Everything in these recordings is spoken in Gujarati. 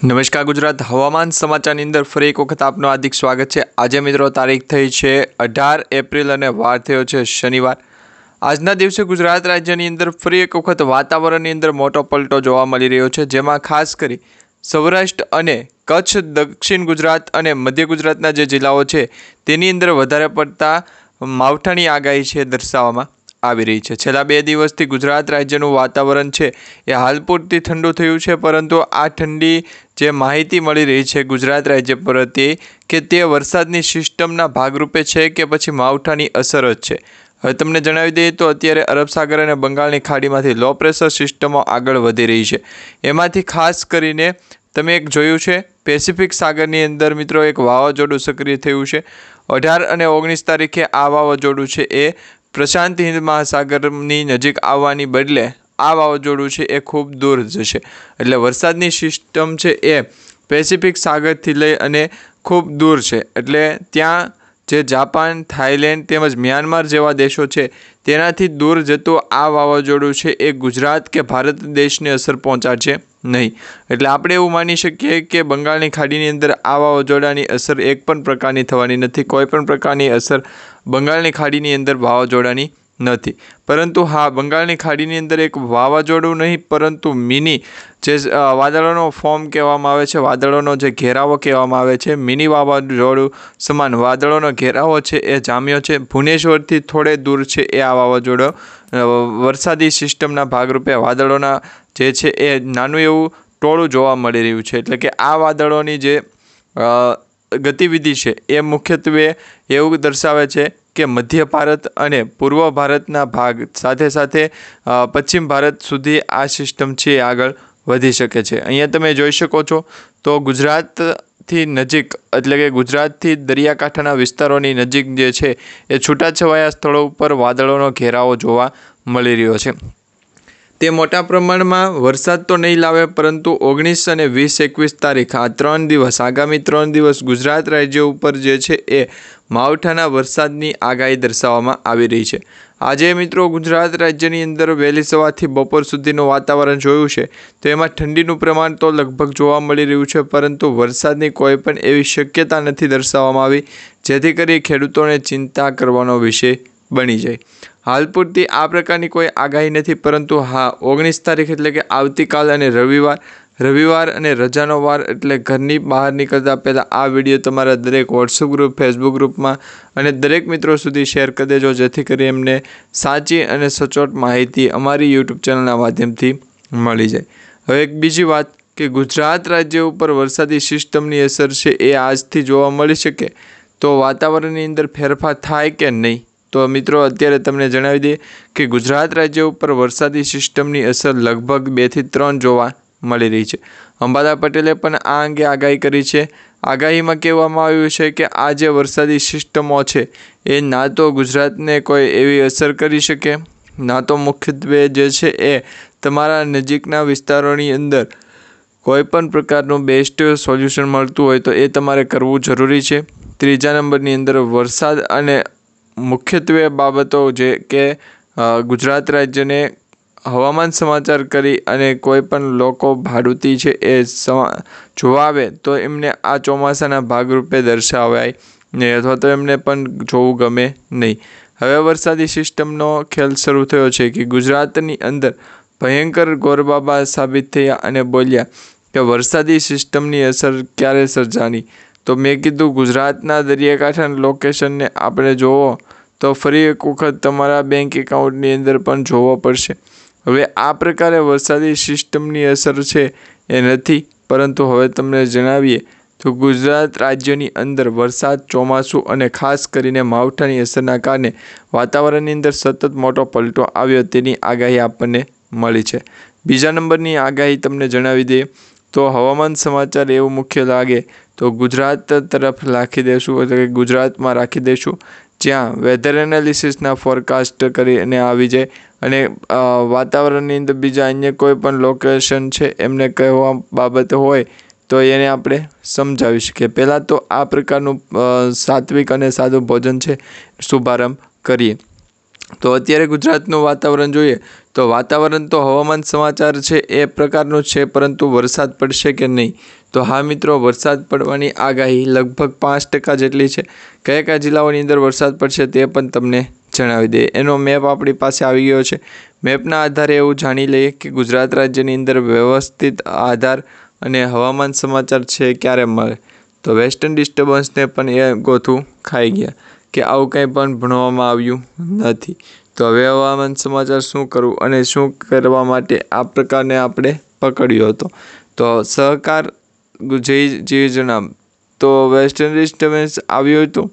નમસ્કાર ગુજરાત હવામાન સમાચારની અંદર ફરી એક વખત આપનું હાર્દિક સ્વાગત છે। આજે મિત્રો તારીખ થઈ છે 18 એપ્રિલ અને વાર થયો છે શનિવાર। આજના દિવસે ગુજરાત રાજ્યની અંદર ફરી એક વખત વાતાવરણની અંદર મોટો પલટો જોવા મળી રહ્યો છે, જેમાં ખાસ કરી સૌરાષ્ટ્ર અને કચ્છ, દક્ષિણ ગુજરાત અને મધ્ય ગુજરાતના જે જિલ્લાઓ છે તેની અંદર વધારે પડતા માવઠાની આગાહી છે દર્શાવવામાં આવી રહી છે। છેલ્લા 2 દિવસથી ગુજરાત રાજ્યનું વાતાવરણ છે એ હાલ પૂરતી ઠંડુ થયું છે, પરંતુ આ ઠંડી જે માહિતી મળી રહી છે ગુજરાત રાજ્ય પ્રત્યે કે તે વરસાદની સિસ્ટમના ભાગરૂપે છે કે પછી માવઠાની અસર જ છે। હવે તમને જણાવી દઈએ તો અત્યારે અરબ સાગર અને બંગાળની ખાડીમાંથી લો પ્રેશર સિસ્ટમો આગળ વધી રહી છે। એમાંથી ખાસ કરીને તમે એક જોયું છે પેસિફિક સાગરની અંદર મિત્રો એક વાવાઝોડું સક્રિય થયું છે। 18 અને 19 તારીખે આ વાવાઝોડું છે એ પ્રશાંત હિન્દ મહાસાગરની નજીક આવવાની બદલે આ વાવાઝોડું છે એ ખૂબ દૂર જશે, એટલે વરસાદની સિસ્ટમ છે એ પેસિફિક સાગરથી લઈ અને ખૂબ દૂર છે, એટલે ત્યાં જે જાપાન, થાઈલેન્ડ તેમજ મ્યાનમાર જેવા દેશો છે તેનાથી દૂર જતું આ વાવાઝોડું છે એ ગુજરાત કે ભારત દેશને અસર પહોંચાડશે નહીં। એટલે આપણે એવું માની શકીએ કે બંગાળની ખાડીની અંદર આ વાવાઝોડાની અસર એક પણ પ્રકારની થવાની નથી। કોઈ પણ પ્રકારની અસર બંગાળની ખાડીની અંદર વાવાઝોડાની નથી, પરંતુ હા બંગાળની ખાડીની અંદર એક વાવાઝોડું નહીં પરંતુ મિની જે વાદળોનો ફોર્મ કહેવામાં આવે છે, વાદળોનો જે ઘેરાવો કહેવામાં આવે છે, મિની વાવાઝોડું સમાન વાદળોનો ઘેરાવો છે એ જામ્યો છે। ભુવનેશ્વરથી થોડે દૂર છે એ આ વાવાઝોડો વરસાદી સિસ્ટમના ભાગરૂપે વાદળોના જે છે એ નાનું એવું ટોળું જોવા મળી રહ્યું છે। એટલે કે આ વાદળોની જે ગતિવિધિ છે એ મુખ્યત્વે એવું દર્શાવે છે કે મધ્ય ભારત અને પૂર્વ ભારતના ભાગ સાથે સાથે પશ્ચિમ ભારત સુધી આ સિસ્ટમ છે આગળ વધી શકે છે। અહીંયા તમે જોઈ શકો છો તો ગુજરાતથી નજીક એટલે કે ગુજરાતથી દરિયાકાંઠાના વિસ્તારોની નજીક જે છે એ છૂટાછવાયા સ્થળો ઉપર વાદળોનો ઘેરાવો જોવા મળી રહ્યો છે। તે મોટા પ્રમાણમાં વરસાદ તો નહીં લાવે, પરંતુ 19 અને 20-21 તારીખ આ 3 દિવસ આગામી 3 દિવસ ગુજરાત રાજ્ય ઉપર જે છે એ માવઠાના વરસાદની આગાહી દર્શાવવામાં આવી રહી છે। આજે મિત્રો ગુજરાત રાજ્યની અંદર વહેલી સવારથી બપોર સુધીનું વાતાવરણ જોયું છે તો એમાં ઠંડીનું પ્રમાણ તો લગભગ જોવા મળી રહ્યું છે, પરંતુ વરસાદની કોઈ પણ એવી શક્યતા નથી દર્શાવવામાં આવી જેથી કરી ખેડૂતોને ચિંતા કરવાનો વિષય બની જાય। હાલ પૂરતી આ પ્રકારની કોઈ આગાહી નથી, પરંતુ હા 19 તારીખ એટલે કે આવતીકાલ અને રવિવાર અને રજાનો વાર એટલે ઘરની બહાર નીકળતા પહેલાં આ વિડીયો તમારા દરેક વોટ્સઅપ ગ્રુપ, ફેસબુક ગ્રુપમાં અને દરેક મિત્રો સુધી શેર કરી દેજો, જેથી કરી એમને સાચી અને સચોટ માહિતી અમારી યુટ્યુબ ચેનલના માધ્યમથી મળી જાય। હવે એક બીજી વાત કે ગુજરાત રાજ્ય ઉપર વરસાદી સિસ્ટમની અસર છે એ આજથી જોવા મળી શકે તો વાતાવરણની અંદર ફેરફાર થાય કે નહીં, તો મિત્રો અત્યારે તમને જણાવી દઈએ કે ગુજરાત રાજ્ય ઉપર વરસાદી સિસ્ટમની અસર લગભગ 2 થી 3 જોવા મળી રહી છે। અંબાલાલ પટેલે પણ આ અંગે આગાહી કરી છે। આગાહીમાં કહેવામાં આવ્યું છે કે આ જે વરસાદી સિસ્ટમો છે એ ના તો ગુજરાતને કોઈ એવી અસર કરી શકે, ના તો મુખ્યત્વે જે છે એ તમારા નજીકના વિસ્તારોની અંદર કોઈ પણ પ્રકારનું બેસ્ટ સોલ્યુશન મળતું હોય તો એ તમારે કરવું જરૂરી છે। ત્રીજા નંબરની અંદર વરસાદ અને મુખ્યત્વે બાબતો જે કે ગુજરાત રાજ્યને હવામાન સમાચાર કરી અને કોઈ પણ લોકો ભાડુતી છે એ જોવા આવે તો એમને આ ચોમાસાના ભાગરૂપે દર્શાવાય નહીં, અથવા તો એમને પણ જોવું ગમે નહીં। હવે વરસાદી સિસ્ટમનો ખેલ શરૂ થયો છે કે ગુજરાતની અંદર ભયંકર ગોરબાબા સાબિત થયા અને બોલ્યા કે વરસાદી સિસ્ટમની અસર ક્યારે સર્જાની, તો મેં કીધું ગુજરાતના દરિયાકાંઠાના લોકેશનને આપણે જોવો તો ફરી એક વખત તમારા બેંક એકાઉન્ટની અંદર પણ જોવો પડશે। હવે આ પ્રકારે વરસાદી સિસ્ટમની અસર છે એ નથી, પરંતુ હવે તમને જણાવીએ તો ગુજરાત રાજ્યની અંદર વરસાદ, ચોમાસું અને ખાસ કરીને માવઠાની અસરના કારણે વાતાવરણની અંદર સતત મોટો પલટો આવ્યો તેની આગાહી આપણને મળી છે। બીજા નંબરની આગાહી તમને જણાવી દઈએ તો હવામાન સમાચાર એવું મુખ્ય લાગે તો ગુજરાત તરફ રાખી દઈશું, એટલે કે ગુજરાતમાં રાખી દઈશું, જ્યાં વેધર એનાલિસિસના ફોરકાસ્ટ કરી અને આવી જાય અને વાતાવરણની અંદર બીજા અન્ય કોઈ પણ લોકેશન છે એમને કહેવા બાબત હોય તો એને આપણે સમજાવી શકીએ। પહેલાં તો આ પ્રકારનું સાત્વિક અને સાદું ભોજન છે શુભારંભ કરીએ। તો અત્યારે ગુજરાતનું વાતાવરણ જોઈએ તો વાતાવરણ તો હવામાન સમાચાર છે એ પ્રકારનું છે, પરંતુ વરસાદ પડશે કે નહીં? તો હા મિત્રો, વરસાદ પડવાની આગાહી લગભગ 5% જેટલી છે. કયા કયા જિલ્લાઓની અંદર વરસાદ પડશે તે પણ તમને જણાવી દઈએ. એનો મેપ આપણી પાસે આવી ગયો છે. મેપના આધારે એવું જાણી લઈએ કે ગુજરાત રાજ્યની અંદર વ્યવસ્થિત આધાર અને હવામાન સમાચાર છે ક્યારે મળે. તો વેસ્ટર્ન ડિસ્ટર્બન્સને પણ એ ગોથું ખાઈ ગયા કે આવું કંઈ પણ ભણવામાં આવ્યું નથી. તો હવે હવામાન સમાચાર શું કરવું અને શું કરવા માટે આ પ્રકારને આપણે પકડ્યો હતો. તો સહકાર જે જણાવ તો વેસ્ટર્ન ડિસ્ટર્બન્સ આવ્યું હતું.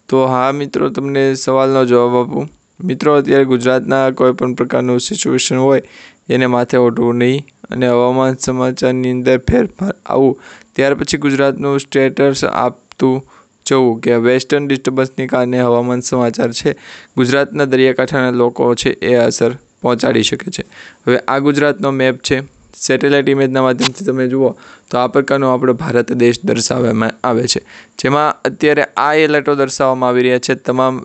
તો હા મિત્રો, તમને સવાલનો જવાબ આપું. મિત્રો, અત્યારે ગુજરાતના કોઈ પણ પ્રકારનું સિચ્યુએશન હોય એને માથે ઓઢવું નહીં અને હવામાન સમાચારની અંદર ફેરફાર આવું ત્યાર પછી ગુજરાતનું સ્ટેટસ આપતું જવું કે વેસ્ટર્ન ડિસ્ટર્બન્સને કારણે હવામાન સમાચાર છે ગુજરાતના દરિયાકાંઠાના લોકો છે એ અસર પહોંચાડી શકે છે. હવે આ ગુજરાતનો મેપ છે. સેટેલાઇટ ઇમેજના માધ્યમથી તમે જુઓ તો આ પ્રકારનો આપણો ભારત દેશ દર્શાવવામાં આવે છે, જેમાં અત્યારે આ એલર્ટો દર્શાવવામાં આવી રહ્યા છે. તમામ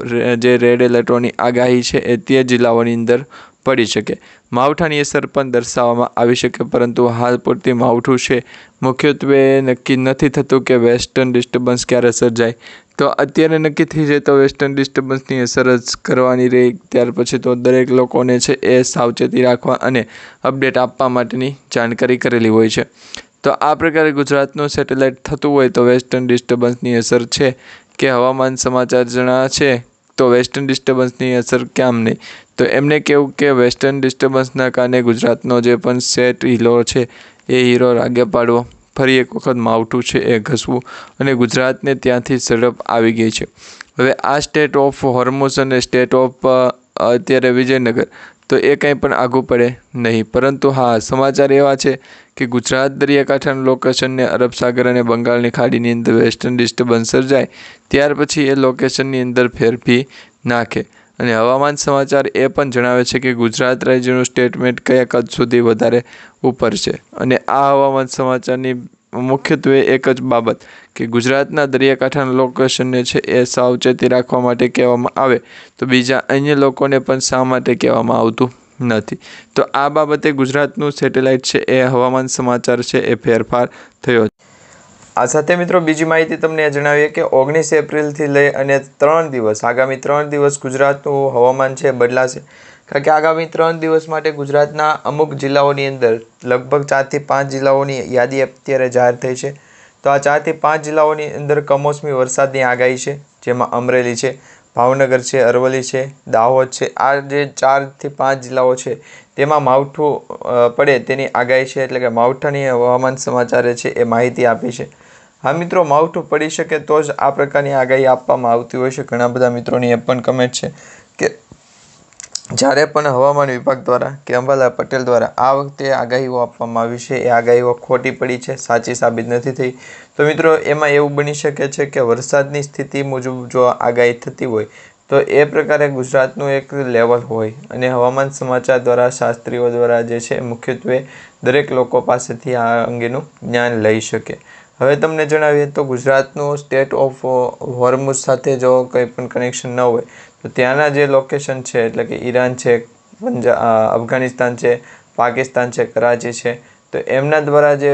જે રેડ એલર્ટોની આગાહી છે એ તે જિલ્લાઓની અંદર પડી શકે. માવઠાની અસર પણ દર્શાવવામાં આવી શકે, પરંતુ હાલ પૂરતી માવઠું છે મુખ્યત્વે નક્કી નથી થતું કે વેસ્ટર્ન ડિસ્ટર્બન્સ ક્યારે સર્જાય. તો અત્યારે નક્કી થઈ જાય તો વેસ્ટર્ન ડિસ્ટર્બન્સની અસર જ કરવાની રહી. ત્યાર પછી તો દરેક લોકોને છે એ સાવચેતી રાખવા અને અપડેટ આપવા માટેની જાણકારી કરેલી હોય છે. તો આ પ્રકારે ગુજરાતનું સેટેલાઇટ થતું હોય તો વેસ્ટર્ન ડિસ્ટર્બન્સની અસર છે કે હવામાન સમાચાર જણા છે તો વેસ્ટર્ન ડિસ્ટર્બન્સની અસર કેમ નહીં? તો એમને કહેવું કે વેસ્ટર્ન ડિસ્ટર્બન્સના કારણે ગુજરાતનો જે પણ સેટ હીરો છે એ હીરો રાગે પાડવો, ફરી એક વખત માવઠું છે એ ઘસવું અને ગુજરાતને ત્યાંથી ઝડપ આવી ગઈ છે. હવે આ સ્ટેટ ઓફ હોર્મુઝ અને સ્ટેટ ઓફ અત્યારે વિજયનગર તો એ કંઈ પણ આઘું પડે નહીં, પરંતુ હા સમાચાર એવા છે કે ગુજરાત દરિયાકાંઠાના લોકેશનને અરબ સાગર અને બંગાળની ખાડીની અંદર વેસ્ટર્ન ડિસ્ટર્બન્સ સર્જાય ત્યાર પછી એ લોકેશનની અંદર ફેરફી નાખે. અને હવામાન સમાચાર એ પણ જણાવે છે કે ગુજરાત રાજ્યનું સ્ટેટમેન્ટ કયા કદ સુધી વધારે ઉપર છે. અને આ હવામાન સમાચારની મુખ્યત્વે એક જ બાબત કે ગુજરાતના દરિયાકાંઠાના લોકેશનને છે એ સાવચેતી રાખવા માટે કહેવામાં આવે તો બીજા અન્ય લોકોને પણ શા માટે કહેવામાં આવતું નથી. તો આ બાબતે ગુજરાતનું સેટેલાઇટ છે એ હવામાન સમાચાર છે એ ફેરફાર થયો. આ સાથે મિત્રો બીજી માહિતી તમને જણાવીએ કે 19 એપ્રિલથી લઈ અને 3 દિવસ આગામી 3 દિવસ ગુજરાતનું હવામાન છે બદલાશે. કારણ કે આગામી 3 દિવસ માટે ગુજરાતના અમુક જિલ્લાઓની અંદર લગભગ 4 થી 5 જિલ્લાઓની યાદી અત્યારે જાહેર થઈ છે. તો આ 4 થી 5 જિલ્લાઓની અંદર કમોસમી વરસાદની આગાહી છે, જેમાં અમરેલી છે, ભાવનગર છે, અરવલ્લી છે, દાહોદ છે. આ જે 4 થી 5 જિલ્લાઓ છે તેમાં માવઠું પડે તેની આગાહી છે, એટલે કે માવઠાની હવામાન સમાચારે છે એ માહિતી આપી છે. હા મિત્રો, માવઠું પડી શકે તો જ આ પ્રકારની આગાહી આપવામાં આવતી હોય છે. ઘણા બધા મિત્રોની એ પણ કમેન્ટ છે કે જ્યારે પણ હવામાન વિભાગ દ્વારા કે અંબાલાલ પટેલ દ્વારા આ વખતે આગાહીઓ આપવામાં આવી છે એ આગાહીઓ ખોટી પડી છે, સાચી સાબિત નથી થઈ. તો મિત્રો એમાં એવું બની શકે છે કે વરસાદની સ્થિતિ મુજબ જો આગાહી થતી હોય તો એ પ્રકારે ગુજરાતનું એક લેવલ હોય અને હવામાન સમાચાર દ્વારા શાસ્ત્રીઓ દ્વારા જે છે મુખ્યત્વે દરેક લોકો પાસેથી આ અંગેનું જ્ઞાન લઈ શકે. હવે તમને જણાવીએ તો ગુજરાતનું સ્ટેટ ઓફ હોર્મુઝ સાથે જો કંઈ પણ કનેક્શન ન હોય તો ત્યાંના જે લોકેશન છે એટલે કે ઈરાન છે, અફઘાનિસ્તાન છે, પાકિસ્તાન છે, કરાચી છે, તો એમના દ્વારા જે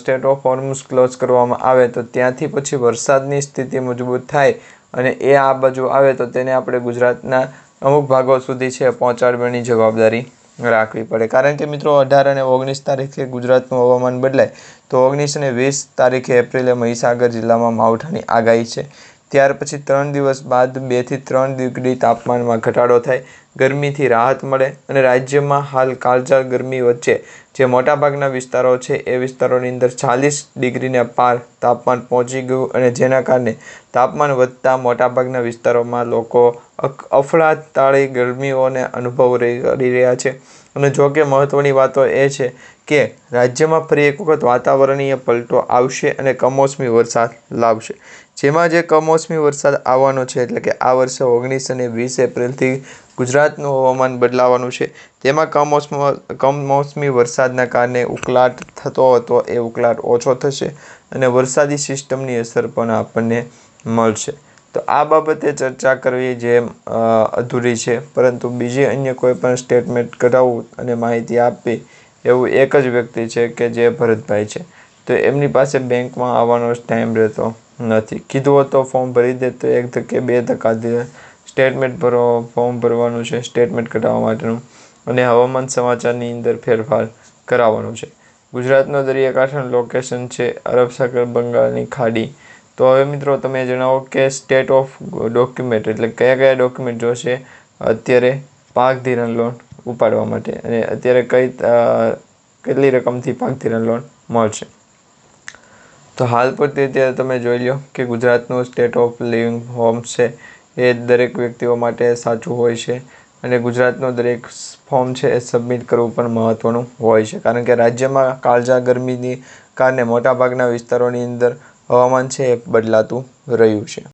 સ્ટેટ ઓફ હોર્મુઝ ક્લોઝ કરવામાં આવે તો ત્યાંથી પછી વરસાદની સ્થિતિ મજબૂત થાય અને એ આ બાજુ આવે તો તેને આપણે ગુજરાતના અમુક ભાગો સુધી છે પહોંચાડવાની જવાબદારી રાખવી પડે. કારણ કે મિત્રો 18 અને 19 તારીખે ગુજરાતનું હવામાન બદલાય તો 19 અને 20 તારીખે એપ્રિલે મહીસાગર જિલ્લામાં માવઠાની આગાહી છે. ત્યાર પછી 3 દિવસ બાદ 2 થી 3 ડિગ્રી તાપમાનમાં ઘટાડો થાય, ગરમીથી રાહત મળે અને રાજ્યમાં હાલ કાળઝાળ ગરમી વચ્ચે જે મોટાભાગના વિસ્તારો છે એ વિસ્તારોની અંદર 40 ડિગ્રીને પાર તાપમાન પહોંચી ગયું અને જેના કારણે તાપમાન વધતા મોટાભાગના વિસ્તારોમાં લોકો અફળાતાળી ગરમીઓને અનુભવ કરી રહ્યા છે. અને જો કે મહત્ત્વની વાતો એ છે કે રાજ્યમાં ફરી એક વખત વાતાવરણીય પલટો આવશે અને કમોસમી વરસાદ લાવશે. જેમાં જે કમોસમી વરસાદ આવવાનો છે એટલે કે આ વર્ષે 19 અને 20 એપ્રિલથી ગુજરાતનું હવામાન બદલાવાનું છે. તેમાં કમોસમી વરસાદના કારણે ઉકળાટ થતો હતો એ ઉકળાટ ઓછો થશે અને વરસાદી સિસ્ટમની અસર પણ આપણને મળશે. તો આ બાબતે ચર્ચા કરવી જે અધૂરી છે, પરંતુ બીજી અન્ય કોઈ પણ સ્ટેટમેન્ટ કઢાવવું અને માહિતી આપવી એવું એક જ વ્યક્તિ છે કે જે ભરતભાઈ છે. તો એમની પાસે બેંકમાં આવવાનો ટાઈમ રહેતો નથી. કીધું હતો ફોર્મ ભરી દે તો 1 ધક્કે 2 ધક્કા સ્ટેટમેન્ટ ફોર્મ ભરવાનું છે, સ્ટેટમેન્ટ કઢાવવા માટેનું, અને હવામાન સમાચારની અંદર ફેરફાર કરાવવાનું છે. ગુજરાતનો દરિયાકાંઠાનું લોકેશન છે અરબ સાગર, બંગાળની ખાડી. તો હવે મિત્રો તમે જણાવો કે સ્ટેટ ઓફ ડોક્યુમેન્ટ એટલે કયા ડોક્યુમેન્ટ જોશે અત્યારે પાક ધિરાણ લોન ઉપાડવા માટે, અને અત્યારે કેટલી રકમથી પાક ધિરાણ લોન મળશે. તો હાલ પૂરતી અત્યારે તમે જોઈ લો કે ગુજરાતનું સ્ટેટ ઓફ લિવિંગ હોમ્સ છે એ દરેક વ્યક્તિઓ માટે સાચું હોય છે, અને ગુજરાતનું દરેક ફોર્મ છે એ સબમિટ કરવું પણ મહત્ત્વનું હોય છે, કારણ કે રાજ્યમાં કાળઝાળ ગરમીની કારણે મોટાભાગના વિસ્તારોની અંદર હવામાન છે એ બદલાતું રહ્યું છે.